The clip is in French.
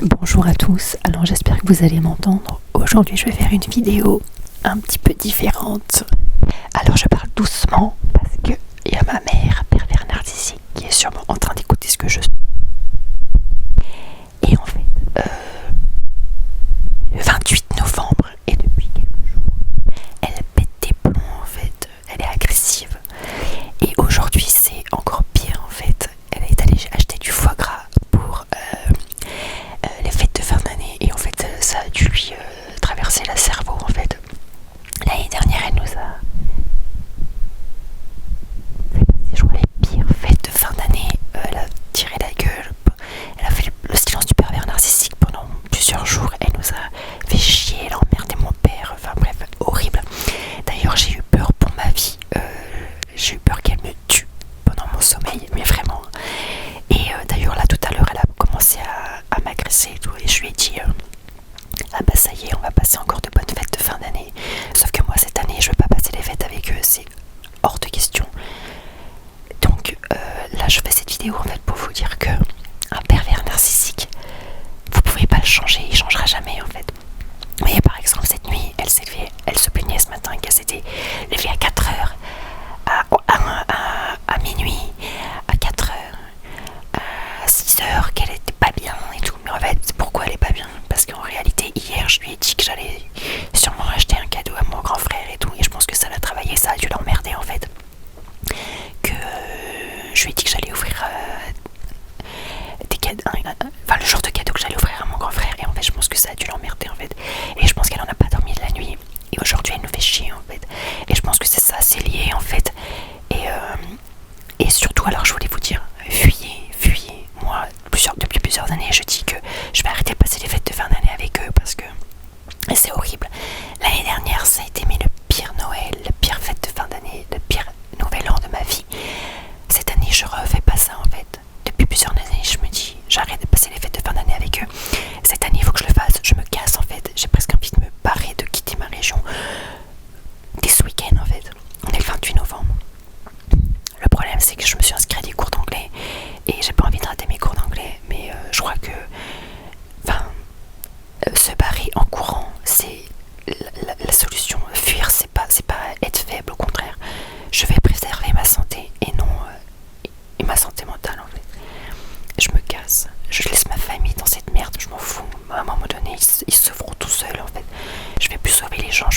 Bonjour à tous, alors j'espère que vous allez m'entendre. Aujourd'hui je vais faire une vidéo un petit peu différente. Alors je parle doucement parce que il y a ma mère, pervers narcissique, qui est sûrement en train d'écouter ce que je suis. Et en fait, le 28 novembre et depuis quelques jours, elle pète des plombs en fait, elle est agressive. Et aujourd'hui c'est encore pire en fait, elle est allée acheter du foie gras pour les fêtes de fin d'année et en fait ça a dû lui traverser le cerveau en fait. L'année dernière elle nous a fait passer je crois les pires fêtes de fin d'année, elle a tiré la gueule, elle a fait le silence du pervers narcissique pendant plusieurs jours, elle nous a fait chier, elle a emmerdé mon père, enfin bref, horrible. D'ailleurs j'ai eu peur pour ma vie, j'ai eu peur qu'elle me tue pendant mon sommeil, mais vraiment. Et d'ailleurs là tout à l'heure elle a commencé à m'agresser et tout, et je lui ai dit ah bah ça y est, on va passer encore de bonnes fêtes de fin d'année. Sauf que moi cette année je vais pas passer les fêtes avec eux, c'est hors de question. Donc là je fais cette vidéo en fait pour vous dire que un pervers narcissique, vous pouvez pas le changer, il changera jamais en fait. Vous voyez par exemple cette nuit, elle s'est levée, elle se plaignait ce matin qu'elle s'était levée à 4h, à minuit, à 4h, à 6h, qu'elle était pas bien et tout. Mais en fait, pourquoi elle est pas bien? Parce qu'en réalité, hier, je lui ai dit que j'allais sûrement acheter un cadeau à mon grand frère et tout. Et je pense que ça l'a travaillé, ça a dû l'emmerder en fait. Que je lui ai dit que j'allais ouvrir des cadeaux, enfin le genre de cadeau que j'allais ouvrir à mon grand frère. Et en fait, je pense que ça a dû l'emmerder en fait. Et je pense qu'elle en a pas dormi de la nuit. Et aujourd'hui, elle nous fait chier en fait. Et je pense que c'est ça, c'est lié en fait. Et surtout, alors je voulais vous dire, fuyez. Moi, depuis plusieurs années, je dis que je vais arrêter de passer les fêtes de fin d'année avec eux parce que c'est horrible. L'année dernière, ça a été le pire Noël, la pire fête de fin d'année, le pire nouvel an de ma vie. Cette année, je refais pas ça en fait. Depuis plusieurs années, je me dis, j'arrête de passer les fêtes de fin d'année avec eux. Cette année, il faut que je le fasse. Je me casse en fait. J'ai presque envie de me barrer, de quitter ma région dès ce week-end en fait. On est le 28 novembre. Le problème c'est que je me suis inscrite à des cours d'anglais et j'ai pas envie de rater mes cours d'anglais, mais je crois que se barrer en courant c'est la solution. Fuir c'est pas être faible, au contraire. Je vais préserver ma santé et non et ma santé mentale en fait. Je me casse, je laisse ma famille dans cette merde, je m'en fous. À un moment donné ils se feront tout seuls en fait. Je vais plus sauver les gens,